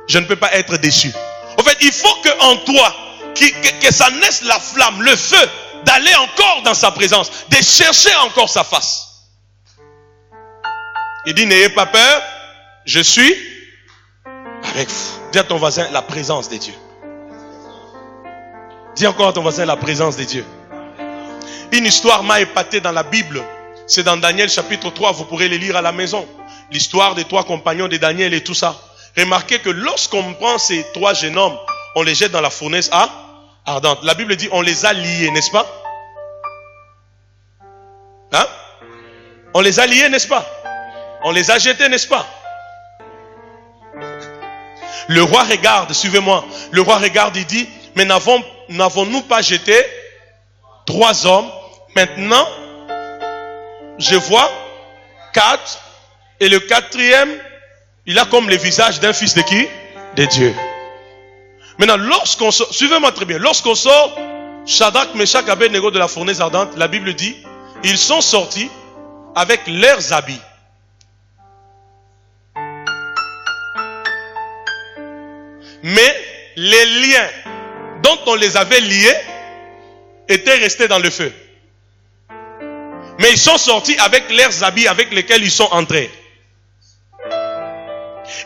je ne peux pas être déçu. En fait, il faut qu'en toi, que ça naisse la flamme, le feu, d'aller encore dans sa présence, de chercher encore sa face. Il dit, n'ayez pas peur, je suis avec vous. Dis à ton voisin, la présence de Dieu. Dis encore à ton voisin, la présence de Dieu. Une histoire m'a épaté dans la Bible. C'est dans Daniel chapitre 3, vous pourrez les lire à la maison. L'histoire des 3 compagnons de Daniel et tout ça. Remarquez que lorsqu'on prend ces 3 jeunes hommes, on les jette dans la fournaise ardente. La Bible dit, on les a liés, n'est-ce pas? Hein? On les a liés, n'est-ce pas? On les a jetés, n'est-ce pas? Le roi regarde, suivez-moi. Le roi regarde, il dit, mais n'avons-nous pas jeté 3 hommes? Maintenant, je vois 4. Et le 4e, il a comme le visage d'un fils de qui? De Dieu. Maintenant, lorsqu'on sort, suivez-moi très bien, lorsqu'on sort, Shadrach, Meshach, Abednego de la fournaise ardente, la Bible dit, ils sont sortis avec leurs habits. Mais les liens dont on les avait liés étaient restés dans le feu. Mais ils sont sortis avec leurs habits avec lesquels ils sont entrés.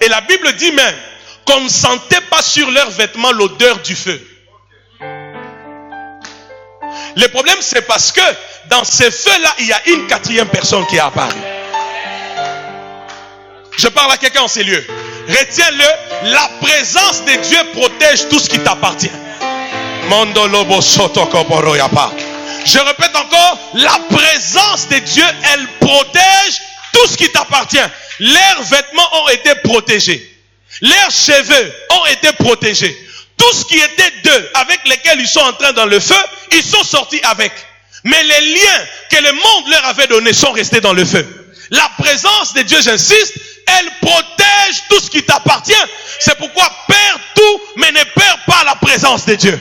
Et la Bible dit même qu'on ne sentait pas sur leurs vêtements l'odeur du feu. Le problème, c'est parce que dans ces feux-là, il y a une 4e personne qui est apparue. Je parle à quelqu'un en ces lieux. Retiens-le, la présence de Dieu protège tout ce qui t'appartient. Je répète encore, la présence de Dieu, elle protège tout ce qui t'appartient. Leurs vêtements ont été protégés. Leurs cheveux ont été protégés. Tout ce qui était d'eux, avec lesquels ils sont entrés dans le feu, ils sont sortis avec. Mais les liens que le monde leur avait donnés sont restés dans le feu. La présence de Dieu, j'insiste, elle protège tout ce qui t'appartient. C'est pourquoi perds tout, mais ne perds pas la présence de Dieu.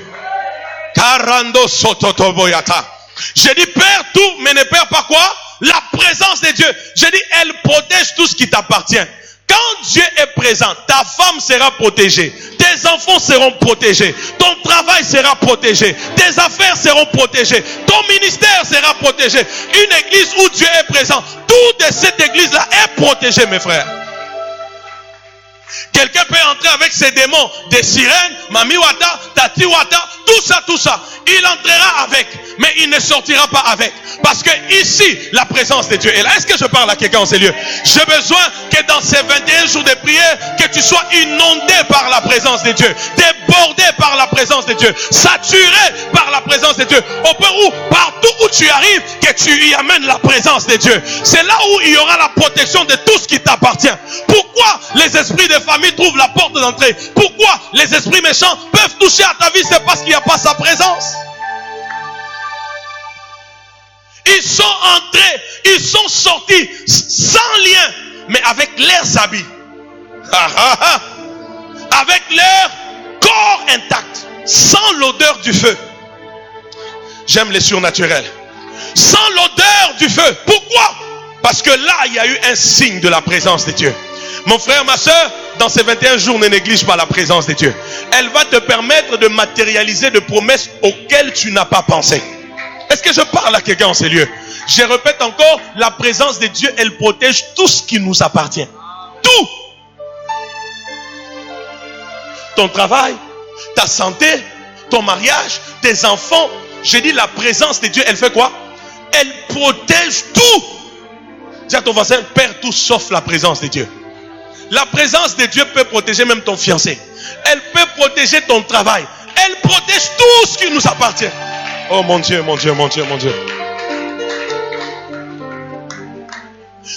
J'ai dit perds tout, mais ne perds pas quoi? La présence de Dieu. J'ai dit elle protège tout ce qui t'appartient. Quand Dieu est présent, ta femme sera protégée, tes enfants seront protégés, ton travail sera protégé, tes affaires seront protégées, ton ministère sera protégé. Une église où Dieu est présent, toute cette église-là est protégée, mes frères. Quelqu'un peut entrer avec ses démons, des sirènes, Mami Wata, Tati Wata, tout ça. Il entrera avec, mais il ne sortira pas avec. Parce que ici, la présence de Dieu est là. Est-ce que je parle à quelqu'un en ces lieux? J'ai besoin que dans ces 21 jours de prière, que tu sois inondé par la présence de Dieu, débordé par la présence de Dieu, saturé par la présence de Dieu. Au point où, partout où tu arrives, que tu y amènes la présence de Dieu. C'est là où il y aura la protection de tout ce qui t'appartient. Pourquoi? Pourquoi les esprits de famille trouvent la porte d'entrée? Pourquoi les esprits méchants peuvent toucher à ta vie? C'est parce qu'il n'y a pas sa présence. Ils sont entrés, ils sont sortis sans lien, mais avec leurs habits. Avec leur corps intact, sans l'odeur du feu. J'aime les surnaturels. Sans l'odeur du feu. Pourquoi? Parce que là, il y a eu un signe de la présence de Dieu. Mon frère, ma soeur, dans ces 21 jours, ne néglige pas la présence de Dieu. Elle va te permettre de matérialiser des promesses auxquelles tu n'as pas pensé. Est-ce que je parle à quelqu'un en ces lieux? Je répète encore, la présence de Dieu, elle protège tout ce qui nous appartient. Tout. Ton travail, ta santé, ton mariage, tes enfants. J'ai dit la présence de Dieu, elle fait quoi? Elle protège tout. Dis à ton voisin, perds tout sauf la présence de Dieu. La présence de Dieu peut protéger même ton fiancé. Elle peut protéger ton travail. Elle protège tout ce qui nous appartient. Oh mon Dieu, mon Dieu, mon Dieu, mon Dieu.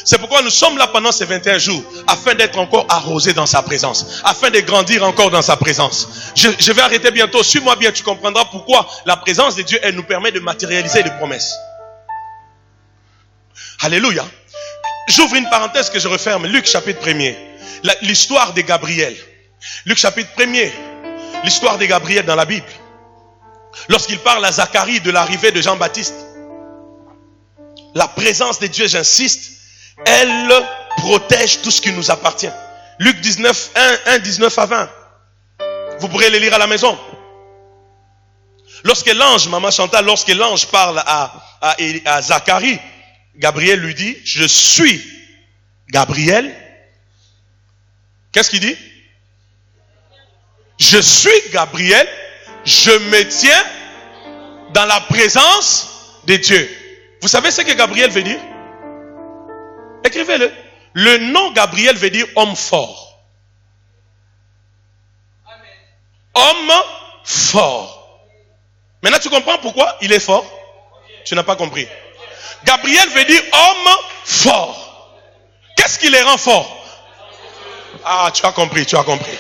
C'est pourquoi nous sommes là pendant ces 21 jours, afin d'être encore arrosés dans sa présence, afin de grandir encore dans sa présence. Je vais arrêter bientôt, suis-moi bien, tu comprendras pourquoi la présence de Dieu, elle nous permet de matérialiser des promesses. Alléluia. J'ouvre une parenthèse que je referme. Luc chapitre 1er. L'histoire de Gabriel. Luc chapitre 1er. L'histoire de Gabriel dans la Bible. Lorsqu'il parle à Zacharie de l'arrivée de Jean-Baptiste. La présence de Dieu, j'insiste, elle protège tout ce qui nous appartient. Luc 19, 1, 19 à 20. Vous pourrez les lire à la maison. Lorsque l'ange, maman Chantal, lorsque l'ange parle à Zacharie, Gabriel lui dit, je suis Gabriel. Qu'est-ce qu'il dit? Je suis Gabriel, je me tiens dans la présence de Dieu. Vous savez ce que Gabriel veut dire? Écrivez-le. Le nom Gabriel veut dire homme fort. Homme fort. Maintenant tu comprends pourquoi il est fort? Tu n'as pas compris. Gabriel veut dire homme fort. Qu'est-ce qui les rend forts? Ah, tu as compris, tu as compris.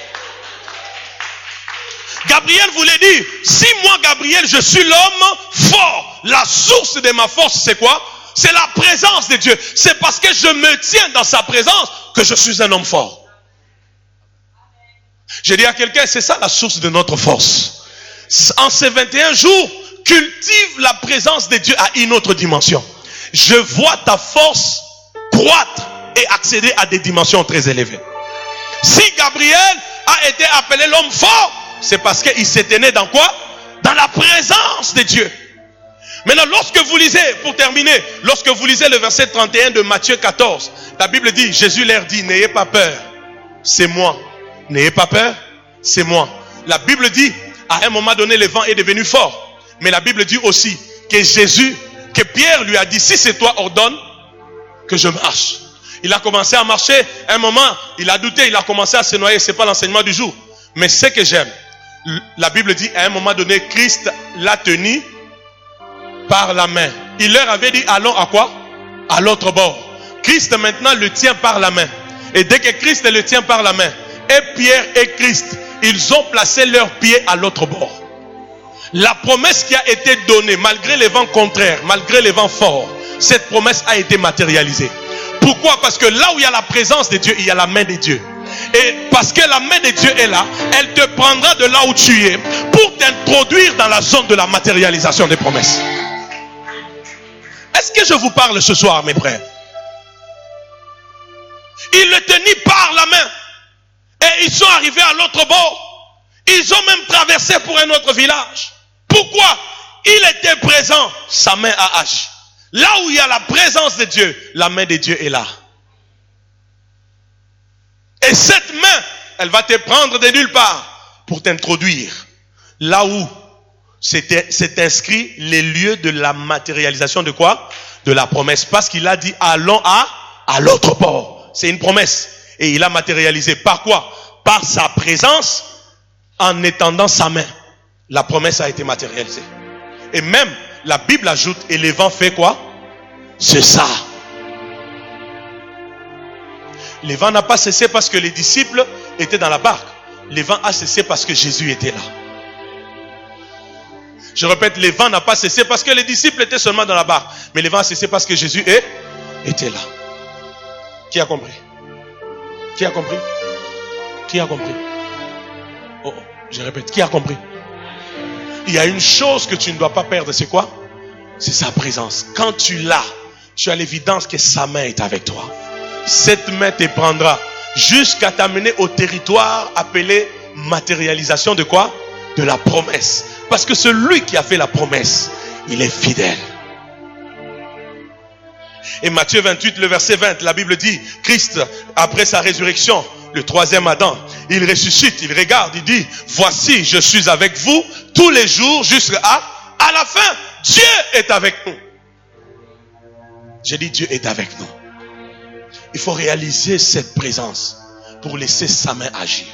Gabriel voulait dire, si moi Gabriel je suis l'homme fort, la source de ma force c'est quoi? C'est la présence de Dieu. C'est parce que je me tiens dans sa présence que je suis un homme fort. J'ai dit à quelqu'un, c'est ça la source de notre force. En ces 21 jours, cultive la présence de Dieu à une autre dimension. Je vois ta force croître et accéder à des dimensions très élevées. Si Gabriel a été appelé l'homme fort, c'est parce qu'il s'est né dans quoi? Dans la présence de Dieu. Maintenant, lorsque vous lisez, pour terminer, lorsque vous lisez le verset 31 de Matthieu 14, la Bible dit, Jésus leur dit, n'ayez pas peur, c'est moi. N'ayez pas peur, c'est moi. La Bible dit, à un moment donné, le vent est devenu fort. Mais la Bible dit aussi que Pierre lui a dit, si c'est toi, ordonne que je marche. Il a commencé à marcher, un moment, il a douté, il a commencé à se noyer, c'est pas l'enseignement du jour. Mais ce que j'aime, la Bible dit, à un moment donné, Christ l'a tenu par la main. Il leur avait dit, allons à quoi? À l'autre bord. Christ maintenant le tient par la main. Et dès que Christ le tient par la main, et Pierre et Christ, ils ont placé leurs pieds à l'autre bord. La promesse qui a été donnée, malgré les vents contraires, malgré les vents forts, cette promesse a été matérialisée. Pourquoi? Parce que là où il y a la présence de Dieu, il y a la main de Dieu. Et parce que la main de Dieu est là, elle te prendra de là où tu es pour t'introduire dans la zone de la matérialisation des promesses. Est-ce que je vous parle ce soir, mes frères? Il le tenait par la main. Et ils sont arrivés à l'autre bord. Ils ont même traversé pour un autre village. Pourquoi? Il était présent. Sa main a agi. Là où il y a la présence de Dieu, la main de Dieu est là. Et cette main, elle va te prendre de nulle part pour t'introduire là où c'est inscrit les lieux de la matérialisation de quoi? De la promesse. Parce qu'il a dit allons à l'autre bord. C'est une promesse. Et il a matérialisé. Par quoi? Par sa présence, en étendant sa main. La promesse a été matérialisée. Et même, la Bible ajoute, et le vent fait quoi? C'est ça. Le vent n'a pas cessé parce que les disciples étaient dans la barque. Le vent a cessé parce que Jésus était là. Je répète, le vent n'a pas cessé parce que les disciples étaient seulement dans la barque. Mais le vent a cessé parce que Jésus était là. Qui a compris? Qui a compris? Qui a compris? Oh, je répète, qui a compris? Il y a une chose que tu ne dois pas perdre, c'est quoi? C'est sa présence. Quand tu l'as, tu as l'évidence que sa main est avec toi. Cette main te prendra jusqu'à t'amener au territoire appelé matérialisation de quoi? De la promesse. Parce que celui qui a fait la promesse, il est fidèle. Et Matthieu 28, le verset 20, la Bible dit, Christ, après sa résurrection, le troisième Adam, il ressuscite, il regarde, il dit, voici, je suis avec vous tous les jours jusqu'à la fin. Dieu est avec nous. J'ai dit, Dieu est avec nous. Il faut réaliser cette présence pour laisser sa main agir.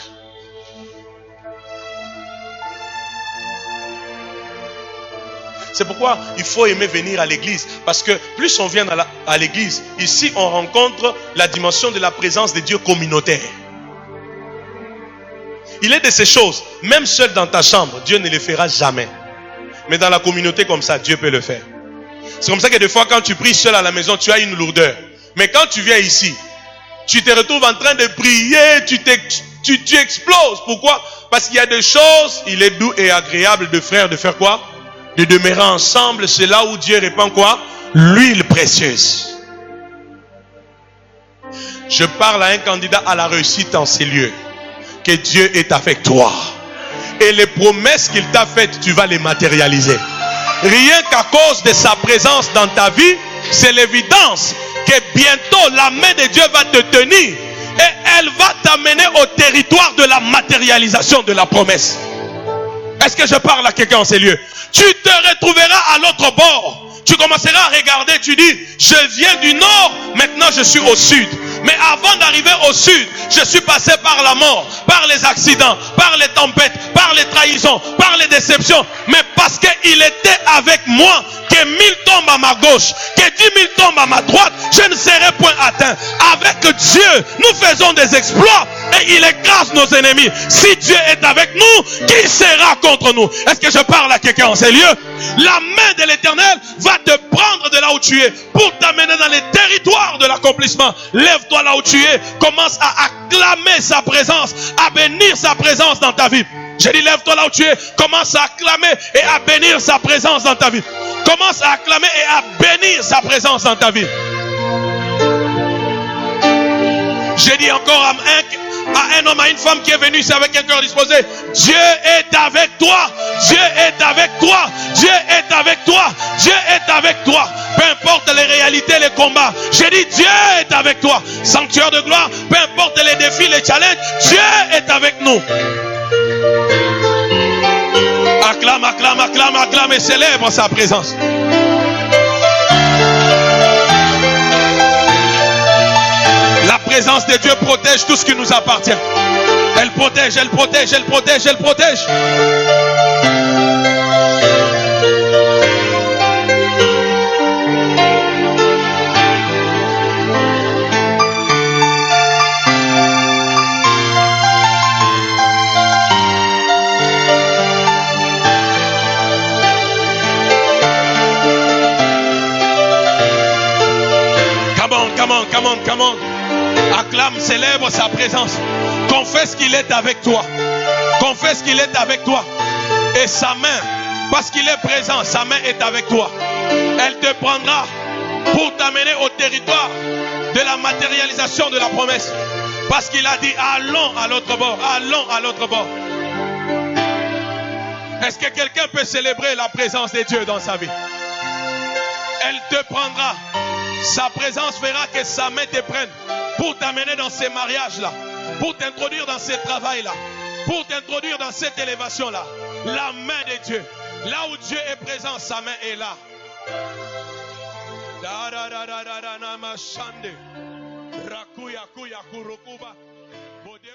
C'est pourquoi il faut aimer venir à l'église. Parce que plus on vient à l'église, ici on rencontre la dimension de la présence de Dieu communautaire. Il est de ces choses, même seul dans ta chambre, Dieu ne le fera jamais. Mais dans la communauté comme ça, Dieu peut le faire. C'est comme ça que des fois quand tu pries seul à la maison, tu as une lourdeur. Mais quand tu viens ici, tu te retrouves en train de prier, tu exploses. Pourquoi? Parce qu'il y a des choses, il est doux et agréable de frères de faire quoi? De demeurer ensemble. C'est là où Dieu répand quoi? L'huile précieuse. Je parle à un candidat à la réussite en ces lieux. Que Dieu est avec toi. Et les promesses qu'il t'a faites, tu vas les matérialiser. Rien qu'à cause de sa présence dans ta vie, c'est l'évidence que bientôt la main de Dieu va te tenir. Et elle va t'amener au territoire de la matérialisation de la promesse. Est-ce que je parle à quelqu'un en ces lieux? Tu te retrouveras à l'autre bord. Tu commenceras à regarder, tu dis, je viens du nord, maintenant je suis au sud. Mais avant d'arriver au sud, je suis passé par la mort, par les accidents, par les tempêtes, par les trahisons, par les déceptions. Mais parce qu'il était avec moi, que 1000 tombent à ma gauche, que 10 000 tombent à ma droite, je ne serai point atteint. Avec Dieu, nous faisons des exploits et il écrase nos ennemis. Si Dieu est avec nous, qui sera contre nous? Est-ce que je parle à quelqu'un en ces lieux? La main de l'Éternel va te prendre de là où tu es pour t'amener dans les territoires de l'accomplissement. Lève-toi là où tu es, commence à acclamer sa présence, à bénir sa présence dans ta vie. J'ai dit lève-toi là où tu es, commence à acclamer et à bénir sa présence dans ta vie. Commence à acclamer et à bénir sa présence dans ta vie. J'ai dit encore à un homme, à une femme qui est venue ici avec un cœur disposé, Dieu est avec toi, Dieu est avec toi, Dieu est avec toi, Dieu est avec toi. Peu importe les réalités, les combats, j'ai dit Dieu est avec toi. Sanctuaire de gloire, peu importe les défis, les challenges, Dieu est avec nous. Acclame, acclame, acclame, acclame et célèbre sa présence. La présence de Dieu protège tout ce qui nous appartient. Elle protège, elle protège, elle protège, elle protège. Come on. Acclame, célèbre sa présence. Confesse qu'il est avec toi. Confesse qu'il est avec toi. Et sa main, parce qu'il est présent, sa main est avec toi. Elle te prendra pour t'amener au territoire de la matérialisation de la promesse. Parce qu'il a dit, allons à l'autre bord. Allons à l'autre bord. Est-ce que quelqu'un peut célébrer la présence de Dieu dans sa vie? Elle te prendra. Sa présence fera que sa main te prenne pour t'amener dans ces mariages-là, pour t'introduire dans ce travail-là, pour t'introduire dans cette élévation-là. La main de Dieu, là où Dieu est présent, sa main est là. Rakuya kuya kurukuba. Bode.